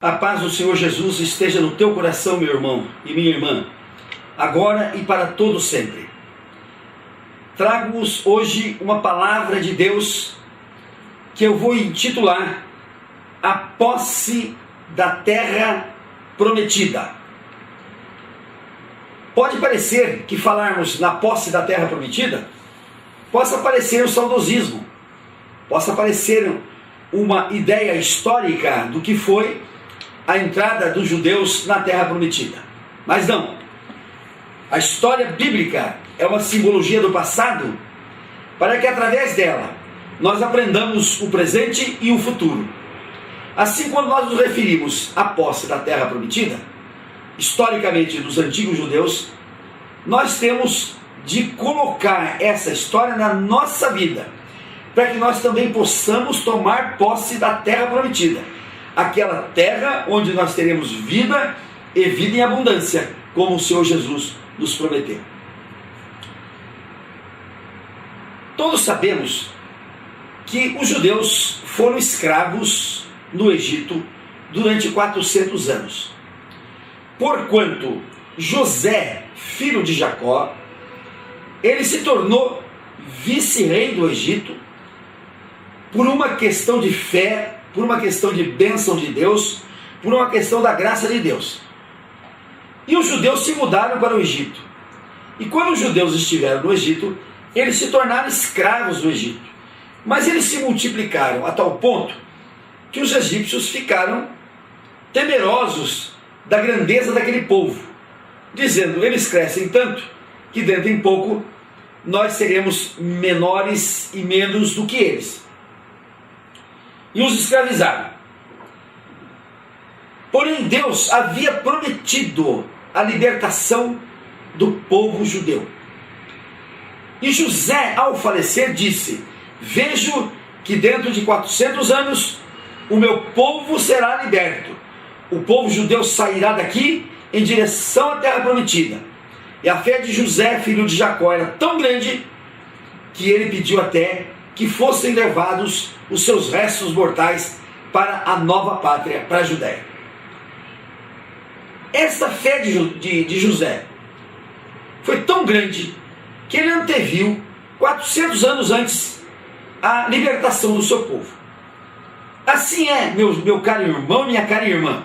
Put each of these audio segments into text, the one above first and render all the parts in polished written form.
A paz do Senhor Jesus esteja no teu coração, meu irmão e minha irmã, agora e para todo sempre. Trago-vos hoje uma palavra de Deus que eu vou intitular A Posse da Terra Prometida. Pode parecer que falarmos na posse da Terra Prometida possa parecer um saudosismo, possa parecer uma ideia histórica do que foi a entrada dos judeus na Terra Prometida. Mas não. A história bíblica é uma simbologia do passado para que através dela nós aprendamos o presente e o futuro. Assim, quando nós nos referimos à posse da Terra Prometida, historicamente dos antigos judeus, nós temos de colocar essa história na nossa vida, para que nós também possamos tomar posse da Terra Prometida, aquela terra onde nós teremos vida e vida em abundância, como o Senhor Jesus nos prometeu. Todos sabemos que os judeus foram escravos no Egito durante 400 anos. Porquanto José, filho de Jacó, ele se tornou vice-rei do Egito por uma questão de fé, por uma questão de bênção de Deus, por uma questão da graça de Deus. E os judeus se mudaram para o Egito. E quando os judeus estiveram no Egito, eles se tornaram escravos do Egito. Mas eles se multiplicaram a tal ponto que os egípcios ficaram temerosos da grandeza daquele povo, dizendo: eles crescem tanto que dentro em pouco nós seremos menores e menos do que eles. E os escravizaram. Porém, Deus havia prometido a libertação do povo judeu. E José, ao falecer, disse: vejo que dentro de 400 anos o meu povo será liberto. O povo judeu sairá daqui em direção à terra prometida. E a fé de José, filho de Jacó, era tão grande que ele pediu até que fossem levados os seus restos mortais para a nova pátria, para a Judéia. Essa fé de José foi tão grande que ele anteviu 400 anos antes a libertação do seu povo. Assim é, meu caro irmão, minha cara irmã,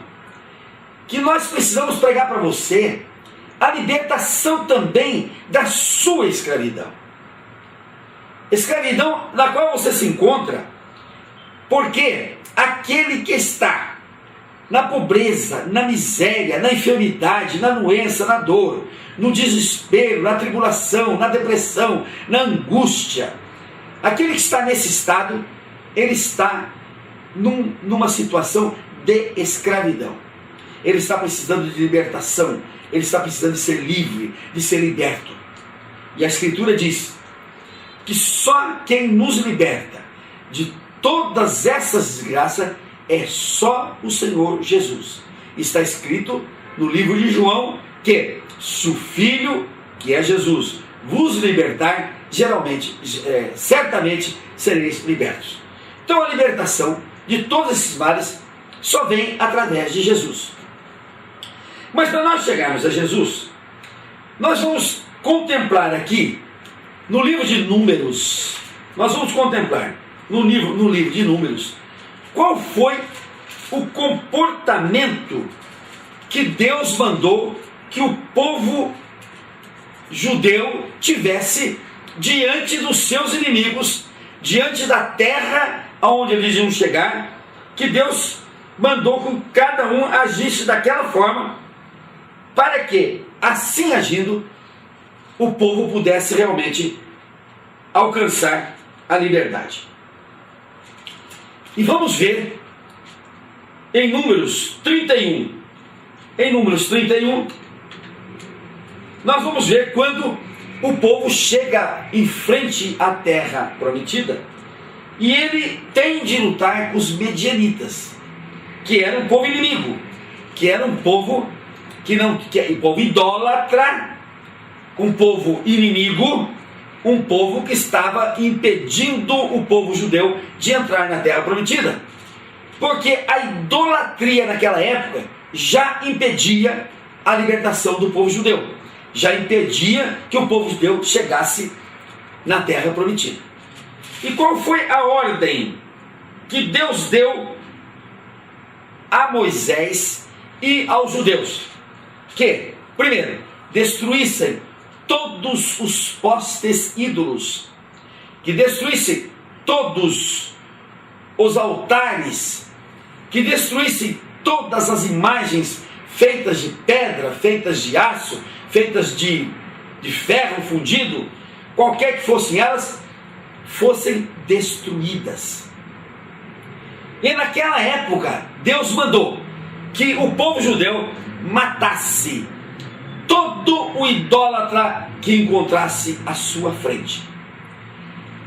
que nós precisamos pregar para você a libertação também da sua escravidão. Escravidão na qual você se encontra, porque aquele que está na pobreza, na miséria, na enfermidade, na doença, na dor, no desespero, na tribulação, na depressão, na angústia, aquele que está nesse estado, ele está numa situação de escravidão. Ele está precisando de libertação, ele está precisando de ser livre, de ser liberto. E a Escritura diz que só quem nos liberta de todas essas desgraças é só o Senhor Jesus. Está escrito no livro de João que se o Filho, que é Jesus, vos libertar, certamente sereis libertos. Então a libertação de todos esses males só vem através de Jesus. Mas para nós chegarmos a Jesus, nós vamos contemplar aqui no livro de Números, nós vamos contemplar no livro de Números qual foi o comportamento que Deus mandou que o povo judeu tivesse diante dos seus inimigos, diante da terra aonde eles iam chegar, que Deus mandou que cada um agisse daquela forma, para que, assim agindo, o povo pudesse realmente alcançar a liberdade. E vamos ver em Números 31. Em Números 31, nós vamos ver quando o povo chega em frente à terra prometida e ele tem de lutar com os medianitas, que era um povo inimigo, que era um povo um povo idólatra, um povo inimigo, um povo que estava impedindo o povo judeu de entrar na terra prometida. Porque a idolatria naquela época já impedia a libertação do povo judeu, já impedia que o povo judeu chegasse na terra prometida. E qual foi a ordem que Deus deu a Moisés e aos judeus? Que, primeiro, destruíssem todos os postes ídolos, que destruíssem todos os altares, que destruíssem todas as imagens feitas de pedra, feitas de aço, feitas de ferro fundido, qualquer que fossem elas, fossem destruídas. E naquela época, Deus mandou que o povo judeu matasse todo o idólatra que encontrasse à sua frente.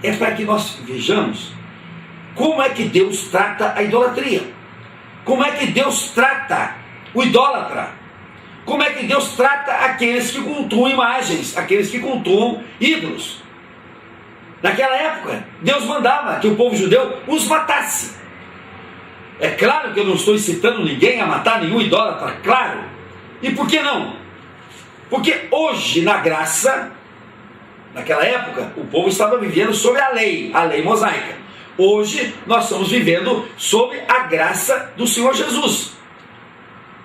É para que nós vejamos como é que Deus trata a idolatria, como é que Deus trata o idólatra, como é que Deus trata aqueles que cultuam imagens, aqueles que cultuam ídolos. Naquela época, Deus mandava que o povo judeu os matasse. É claro que eu não estou incitando ninguém a matar nenhum idólatra, claro. E por que não? Porque hoje, na graça, naquela época, o povo estava vivendo sob a lei mosaica. Hoje, nós estamos vivendo sob a graça do Senhor Jesus.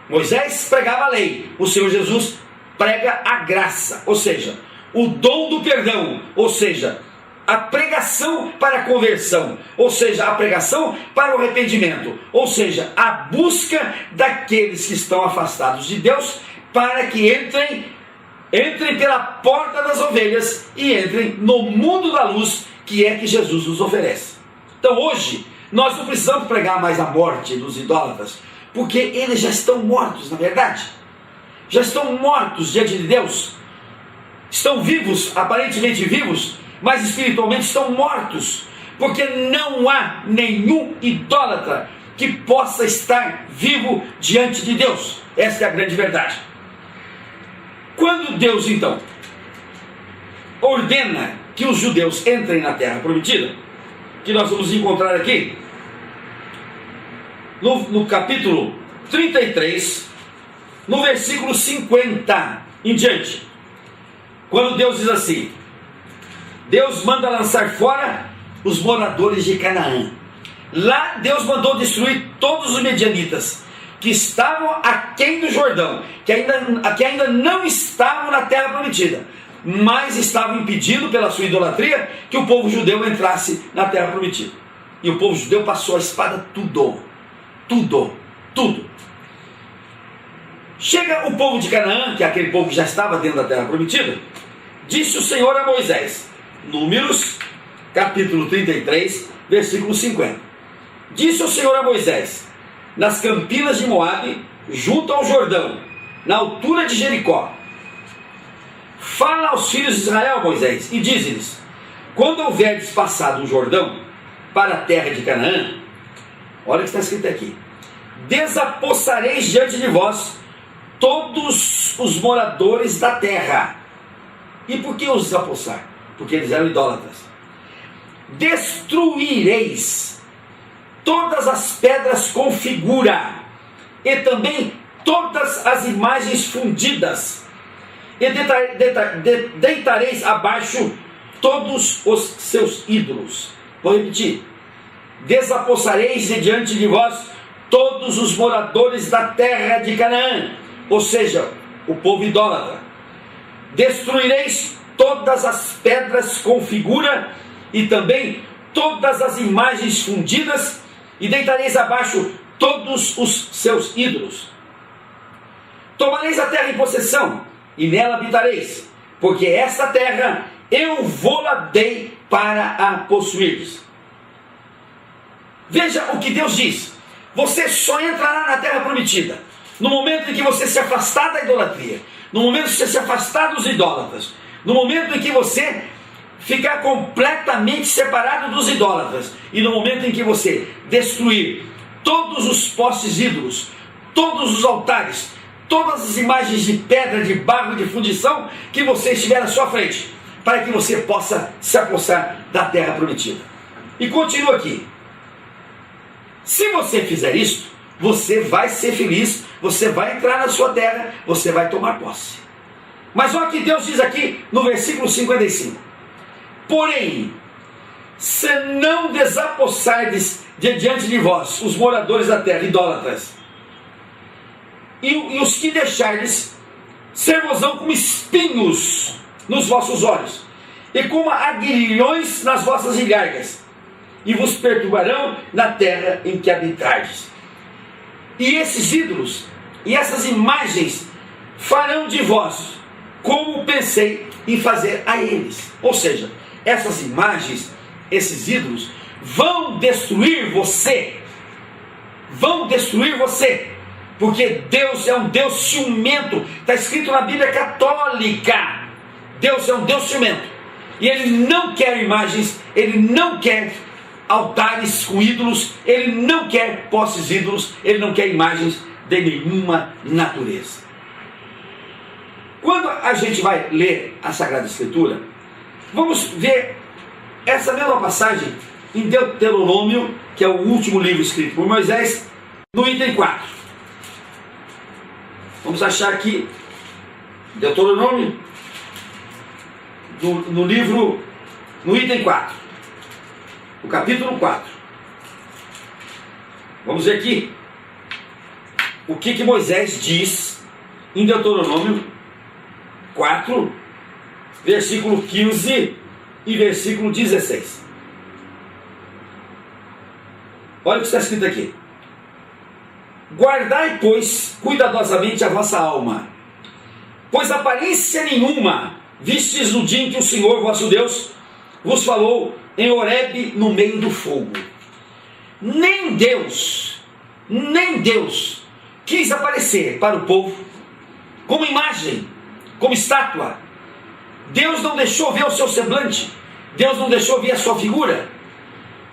Moisés pregava a lei, o Senhor Jesus prega a graça, ou seja, o dom do perdão, ou seja, a pregação para a conversão, ou seja, a pregação para o arrependimento, ou seja, a busca daqueles que estão afastados de Deus para que entrem pela porta das ovelhas e entrem no mundo da luz que é que Jesus nos oferece. Então hoje nós não precisamos pregar mais a morte dos idólatras, porque eles já estão mortos, na verdade, já estão mortos diante de Deus, estão vivos, aparentemente vivos, mas espiritualmente estão mortos, porque não há nenhum idólatra que possa estar vivo diante de Deus. Essa é a grande verdade. Quando Deus então ordena que os judeus entrem na terra prometida, que nós vamos encontrar aqui no capítulo 33, no versículo 50 em diante, quando Deus diz assim: Deus manda lançar fora os moradores de Canaã. Lá Deus mandou destruir todos os medianitas que estavam aquém do Jordão, que ainda não estavam na terra prometida, mas estavam impedindo pela sua idolatria que o povo judeu entrasse na terra prometida. E o povo judeu passou a espada tudo. Chega o povo de Canaã, que é aquele povo que já estava dentro da terra prometida, disse o Senhor a Moisés, Números, capítulo 33, versículo 50. Disse o Senhor a Moisés, nas campinas de Moabe, junto ao Jordão, na altura de Jericó: fala aos filhos de Israel, Moisés, e dize-lhes: quando houverdes passado o Jordão para a terra de Canaã, olha o que está escrito aqui: desapossareis diante de vós todos os moradores da terra. E por que os desapossar? Porque eles eram idólatras. Destruireis todas as pedras com figura, e também todas as imagens fundidas, e deitareis abaixo todos os seus ídolos. Vou repetir: desapossareis de diante de vós todos os moradores da terra de Canaã, ou seja, o povo idólatra. Destruireis todas as pedras com figura e também todas as imagens fundidas, e deitareis abaixo todos os seus ídolos. Tomareis a terra em possessão, e nela habitareis, porque esta terra eu vou-la dei para a possuires. Veja o que Deus diz: você só entrará na terra prometida no momento em que você se afastar da idolatria, no momento em que você se afastar dos idólatras, no momento em que você ficar completamente separado dos idólatras, e no momento em que você destruir todos os postes ídolos, todos os altares, todas as imagens de pedra, de barro, de fundição que você estiver à sua frente, para que você possa se apossar da terra prometida. E continua aqui: Se você fizer isso, você vai ser feliz, você vai entrar na sua terra, você vai tomar posse. Mas olha o que Deus diz aqui no versículo 55. Porém, se não desapossardes de diante de vós os moradores da terra, idólatras, e os que deixardes, ser-vos-ão como espinhos nos vossos olhos, e como aguilhões nas vossas ilhargas, e vos perturbarão na terra em que habitardes. E esses ídolos e essas imagens farão de vós como pensei em fazer a eles. Ou seja, essas imagens, esses ídolos, vão destruir você. Vão destruir você. Porque Deus é um Deus ciumento. Está escrito na Bíblia católica. Deus é um Deus ciumento. E Ele não quer imagens, Ele não quer altares com ídolos, Ele não quer postes ídolos, Ele não quer imagens de nenhuma natureza. Quando a gente vai ler a Sagrada Escritura, vamos ver essa mesma passagem em Deuteronômio, que é o último livro escrito por Moisés, no item 4. Vamos achar aqui Deuteronômio, no livro, no item 4, o capítulo 4. Vamos ver aqui o que Moisés diz em Deuteronômio 4, versículo 15 e versículo 16. Olha o que está escrito aqui. Guardai, pois, cuidadosamente a vossa alma, pois aparência nenhuma vistes no dia em que o Senhor vosso Deus vos falou em Horebe no meio do fogo. Nem Deus quis aparecer para o povo como imagem, como estátua. Deus não deixou ver o seu semblante, Deus não deixou ver a sua figura.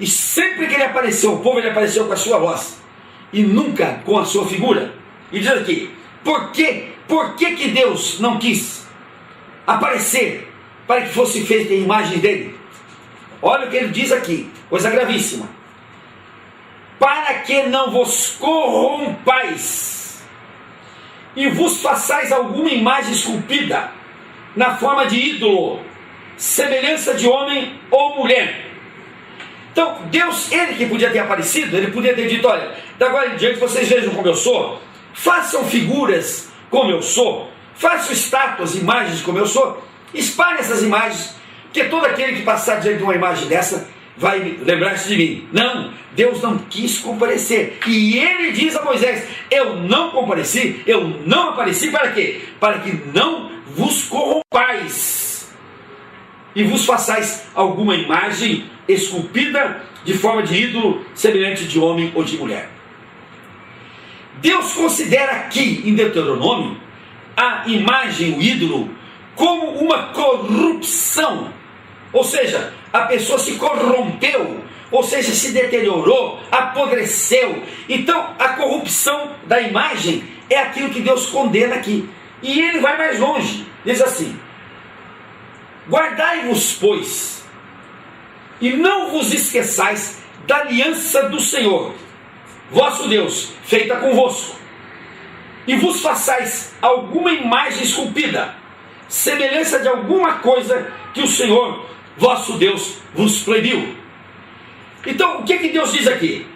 E sempre que Ele apareceu, o povo, Ele apareceu com a sua voz e nunca com a sua figura. E diz aqui, por que Deus não quis aparecer para que fosse feita a imagem dele? Olha o que ele diz aqui, coisa gravíssima. Para que não vos corrompais e vos façais alguma imagem esculpida na forma de ídolo, semelhança de homem ou mulher. Então, Deus, Ele que podia ter aparecido, Ele podia ter dito, olha, da agora em diante vocês vejam como eu sou, façam figuras como eu sou, façam estátuas, imagens como eu sou, espalhem essas imagens, porque todo aquele que passar diante de uma imagem dessa vai lembrar-se de mim. Não, Deus não quis comparecer. E Ele diz a Moisés, eu não compareci, eu não apareci para quê? Para que não vos corrompais e vos façais alguma imagem esculpida de forma de ídolo, semelhante de homem ou de mulher. Deus considera aqui em Deuteronômio a imagem, o ídolo, como uma corrupção. Ou seja, a pessoa se corrompeu, ou seja, se deteriorou, apodreceu. Então, a corrupção da imagem é aquilo que Deus condena aqui. E Ele vai mais longe, diz assim: guardai-vos, pois, e não vos esqueçais da aliança do Senhor, vosso Deus, feita convosco, e vos façais alguma imagem esculpida, semelhança de alguma coisa que o Senhor, vosso Deus, vos proibiu. Então, o que Deus diz aqui?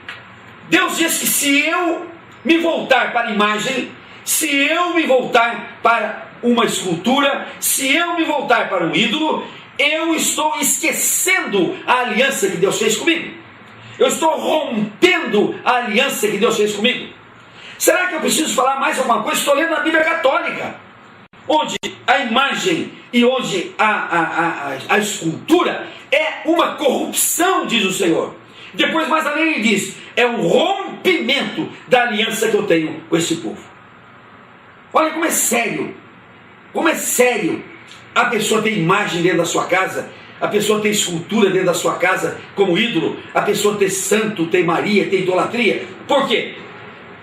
Deus diz que se eu me voltar para a imagem, se eu me voltar para uma escultura, se eu me voltar para um ídolo, eu estou esquecendo a aliança que Deus fez comigo. Eu estou rompendo a aliança que Deus fez comigo. Será que eu preciso falar mais alguma coisa? Estou lendo a Bíblia Católica, onde a imagem e onde a escultura é uma corrupção, diz o Senhor. Depois, mais além, ele diz, é um rompimento da aliança que eu tenho com esse povo. Olha como é sério. Como é sério a pessoa ter imagem dentro da sua casa, a pessoa ter escultura dentro da sua casa como ídolo, a pessoa ter santo, ter Maria, ter idolatria. Por quê?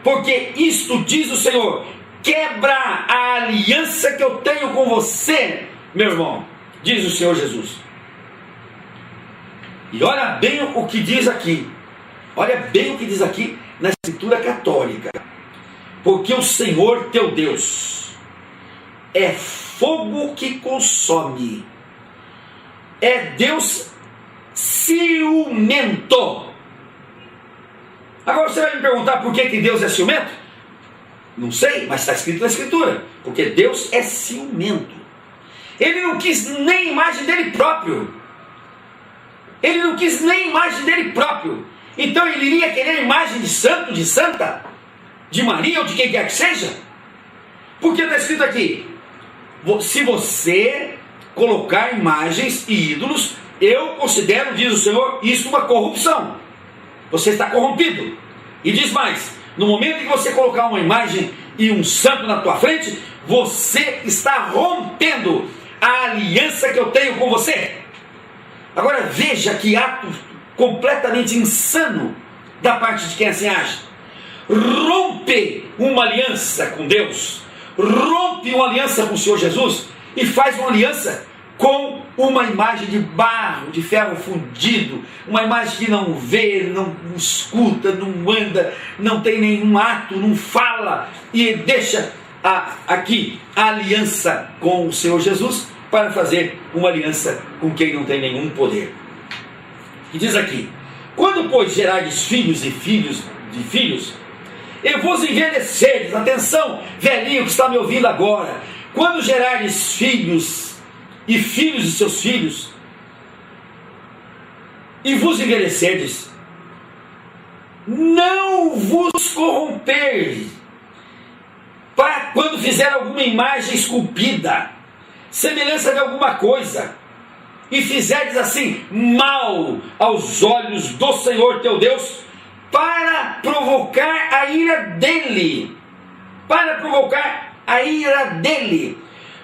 Porque isto, diz o Senhor, quebra a aliança que eu tenho com você, meu irmão, diz o Senhor Jesus. E olha bem o que diz aqui. Olha bem o que diz aqui na Escritura Católica. Porque o Senhor teu Deus é fogo que consome. É Deus ciumento. Agora você vai me perguntar por que Deus é ciumento? Não sei, mas está escrito na Escritura. Porque Deus é ciumento. Ele não quis nem imagem dele próprio. Ele não quis nem imagem dele próprio. Então ele iria querer a imagem de santo, de santa, de Maria ou de quem quer que seja? Porque está escrito aqui: se você colocar imagens e ídolos, eu considero, diz o Senhor, isso uma corrupção. Você está corrompido. E diz mais: no momento em que você colocar uma imagem e um santo na tua frente, você está rompendo a aliança que eu tenho com você. Agora veja que ato completamente insano da parte de quem assim age. Rompe uma aliança com Deus, rompe uma aliança com o Senhor Jesus e faz uma aliança com uma imagem de barro, de ferro fundido, uma imagem que não vê, não escuta, não anda, não tem nenhum ato, não fala, e deixa aqui a aliança com o Senhor Jesus para fazer uma aliança com quem não tem nenhum poder. E diz aqui: quando, pois, gerardes filhos e filhos de filhos, e vos envelhecerdes, atenção, velhinho que está me ouvindo agora, quando gerardes filhos e filhos de seus filhos, e vos envelhecerdes, não vos corromperdes, para quando fizer alguma imagem esculpida, semelhança de alguma coisa, e fizerdes assim mal aos olhos do Senhor teu Deus, para provocar a ira dele,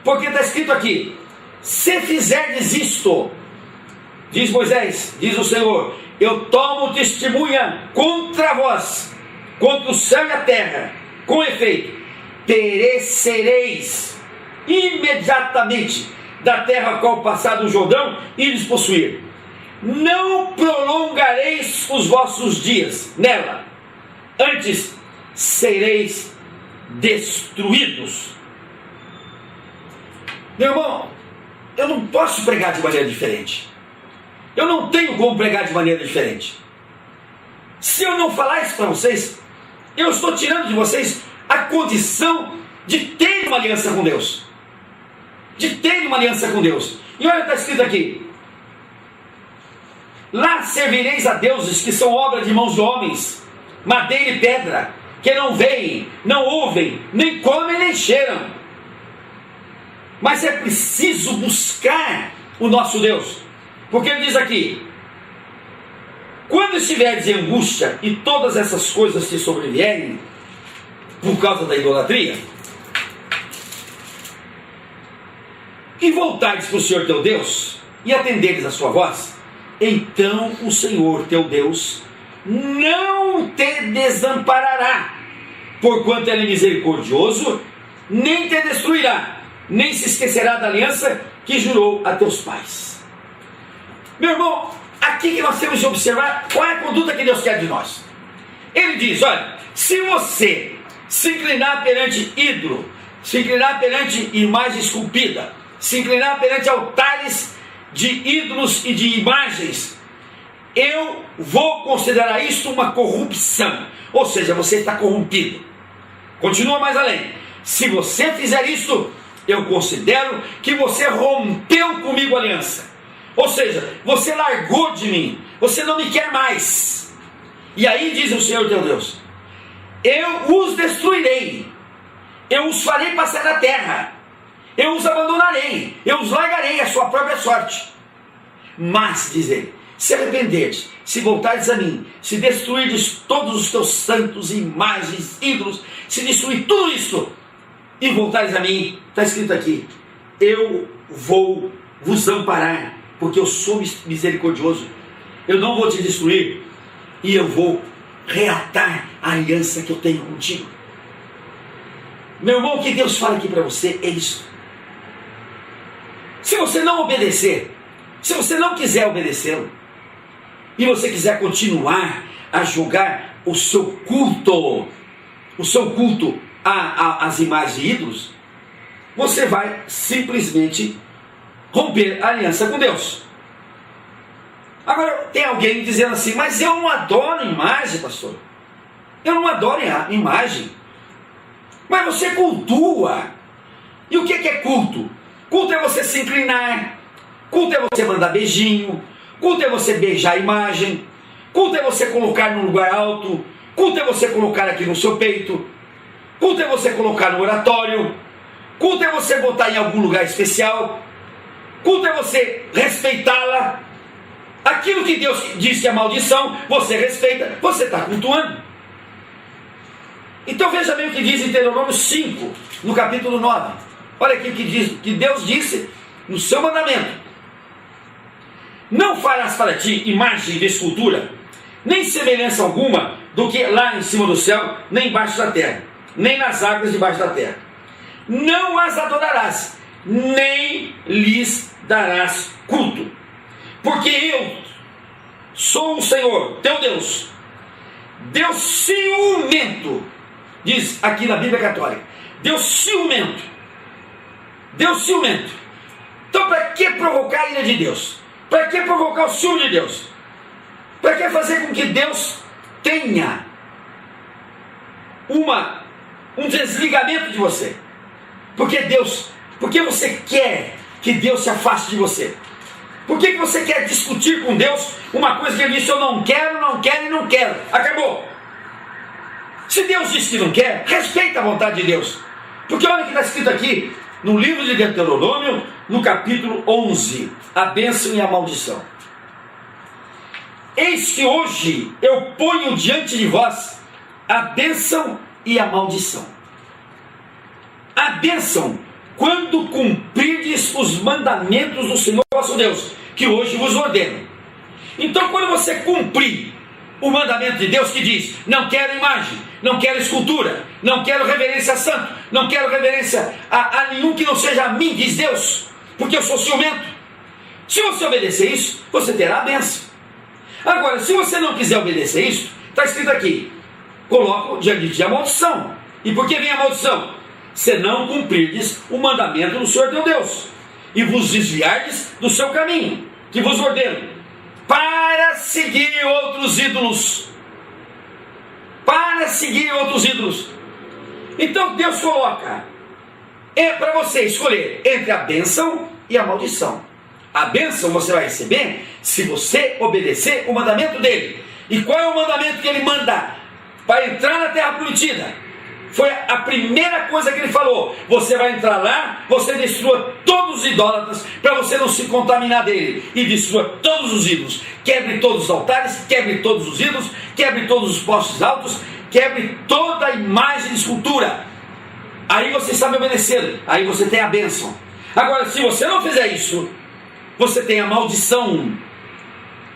porque está escrito aqui: se fizerdes isto, diz Moisés, diz o Senhor, eu tomo testemunha contra vós, contra o céu e a terra, com efeito, perecereis imediatamente da terra a qual passado o Jordão e lhes possuir. Não prolongareis os vossos dias nela, antes sereis destruídos. Meu irmão, eu não posso pregar de maneira diferente. Eu não tenho como pregar de maneira diferente. Se eu não falar isso para vocês, eu estou tirando de vocês a condição de ter uma aliança com Deus. De ter uma aliança com Deus. E olha, está escrito aqui: lá servireis a deuses que são obra de mãos de homens, madeira e pedra, que não veem, não ouvem, nem comem, nem cheiram. Mas é preciso buscar o nosso Deus, porque ele diz aqui: quando estiveres em angústia e todas essas coisas te sobrevierem por causa da idolatria, e voltares para o Senhor teu Deus e atenderes a sua voz, então o Senhor teu Deus não te desamparará, porquanto ele é misericordioso, nem te destruirá, nem se esquecerá da aliança que jurou a teus pais. Meu irmão, aqui que nós temos de observar qual é a conduta que Deus quer de nós. Ele diz: olha, se você se inclinar perante ídolo, se inclinar perante imagem esculpida, se inclinar perante altares de ídolos e de imagens, eu vou considerar isto uma corrupção. Ou seja, você está corrompido. Continua mais além: se você fizer isto, eu considero que você rompeu comigo a aliança. Ou seja, você largou de mim, você não me quer mais. E aí diz o Senhor teu Deus: eu os destruirei, eu os farei passar da terra, eu os abandonarei, eu os largarei à sua própria sorte. Mas, diz ele, se arrependeres, se voltares a mim, se destruirdes todos os teus santos, imagens, ídolos, se destruir tudo isso e voltares a mim, está escrito aqui: eu vou vos amparar, porque eu sou misericordioso, eu não vou te destruir, e eu vou reatar a aliança que eu tenho contigo. Meu irmão, o que Deus fala aqui para você é isso. Se você não obedecer, se você não quiser obedecê-lo, e você quiser continuar a jogar o seu culto às imagens de ídolos, você vai simplesmente romper a aliança com Deus. Agora, tem alguém dizendo assim: mas eu não adoro imagem, pastor. Eu não adoro imagem. Mas você cultua. E o que é culto? Culto é você se inclinar. Culto é você mandar beijinho. Culto é você beijar a imagem. Culto é você colocar num lugar alto. Culto é você colocar aqui no seu peito. Culto é você colocar no oratório. Culto é você botar em algum lugar especial. Culto é você respeitá-la. Aquilo que Deus disse que é maldição, você respeita, você está cultuando. Então veja bem o que diz em Deuteronômio 5, no capítulo 9. Olha aqui o que diz, que Deus disse no seu mandamento: não farás para ti imagem de escultura, nem semelhança alguma do que lá em cima do céu, nem embaixo da terra, nem nas águas debaixo da terra. Não as adorarás, nem lhes darás culto. Porque eu sou o Senhor, teu Deus, Deus ciumento, diz aqui na Bíblia Católica, Deus ciumento. Deus ciumento. Então para que provocar a ira de Deus? Para que provocar o ciúme de Deus? Para que fazer com que Deus tenha um desligamento de você? Porque você quer que Deus se afaste de você? Por que você quer discutir com Deus uma coisa que Ele disse: eu não quero, não quero e não quero? Acabou. Se Deus disse que não quer, respeita a vontade de Deus. Porque olha o que está escrito aqui no livro de Deuteronômio, no capítulo 11, a bênção e a maldição. Eis que hoje eu ponho diante de vós a bênção e a maldição. A bênção, quando cumprirdes os mandamentos do Senhor vosso Deus, que hoje vos ordeno. Então, quando você cumprir o mandamento de Deus que diz: não quero imagem, não quero escultura, não quero reverência a santo, não quero reverência a nenhum que não seja a mim, diz Deus, porque eu sou ciumento. Se você obedecer isso, você terá a bênção. Agora, se você não quiser obedecer isso, está escrito aqui: coloco diante de ti a maldição. E por que vem a maldição? Se não cumprirdes o mandamento do Senhor teu Deus, e vos desviardes do seu caminho, que vos ordeno, para seguir outros ídolos. Para seguir outros ídolos. Então Deus coloca para você escolher entre a bênção e a maldição. A bênção você vai receber se você obedecer o mandamento dele. E qual é o mandamento que ele manda para entrar na terra prometida? Foi a primeira coisa que ele falou: você vai entrar lá, você destrua todos os idólatras, para você não se contaminar dele, e destrua todos os ídolos, quebre todos os altares, quebre todos os ídolos, quebre todos os postes altos, quebre toda a imagem de escultura. Aí você sabe obedecer, aí você tem a bênção. Agora, se você não fizer isso, você tem a maldição.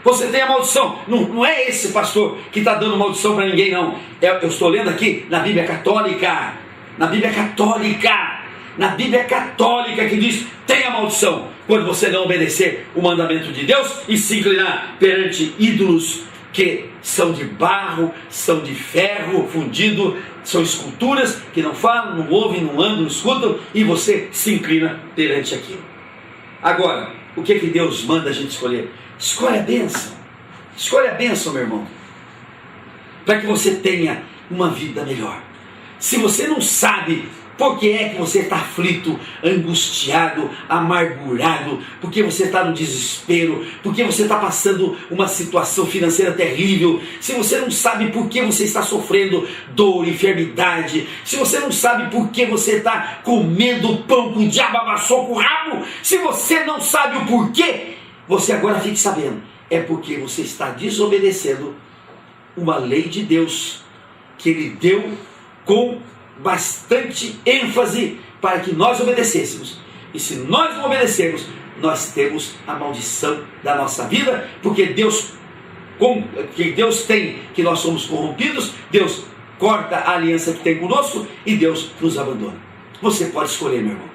Você tem a maldição. Não é esse pastor que está dando maldição para ninguém, não. Eu estou lendo aqui na Bíblia Católica. Na Bíblia Católica. Na Bíblia Católica que diz: tem a maldição quando você não obedecer o mandamento de Deus e se inclinar perante ídolos que são de barro, são de ferro fundido, são esculturas que não falam, não ouvem, não andam, não escutam, e você se inclina perante aquilo. Agora, o que Deus manda a gente escolher? Escolhe a bênção. Escolhe a bênção, meu irmão, para que você tenha uma vida melhor. Se você não sabe por que é que você está aflito, angustiado, amargurado, porque você está no desespero, porque você está passando uma situação financeira terrível, se você não sabe por que você está sofrendo dor, enfermidade, se você não sabe por que você está comendo pão com o diabo amassou com o rabo, se você não sabe o porquê, você agora fique sabendo: é porque você está desobedecendo uma lei de Deus que Ele deu com bastante ênfase para que nós obedecêssemos. E se nós não obedecermos, nós temos a maldição da nossa vida, porque Deus tem que nós somos corrompidos, Deus corta a aliança que tem conosco e Deus nos abandona. Você pode escolher, meu irmão.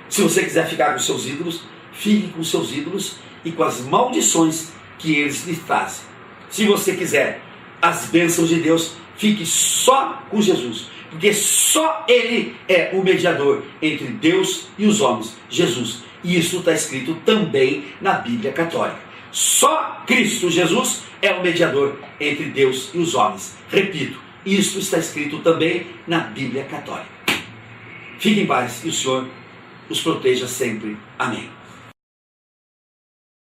Se você quiser ficar com seus ídolos, fique com seus ídolos e com as maldições que eles lhe trazem. Se você quiser as bênçãos de Deus, fique só com Jesus, porque só Ele é o mediador entre Deus e os homens, Jesus. E isso está escrito também na Bíblia Católica. Só Cristo Jesus é o mediador entre Deus e os homens. Repito, isso está escrito também na Bíblia Católica. Fiquem em paz e o Senhor os proteja sempre. Amém.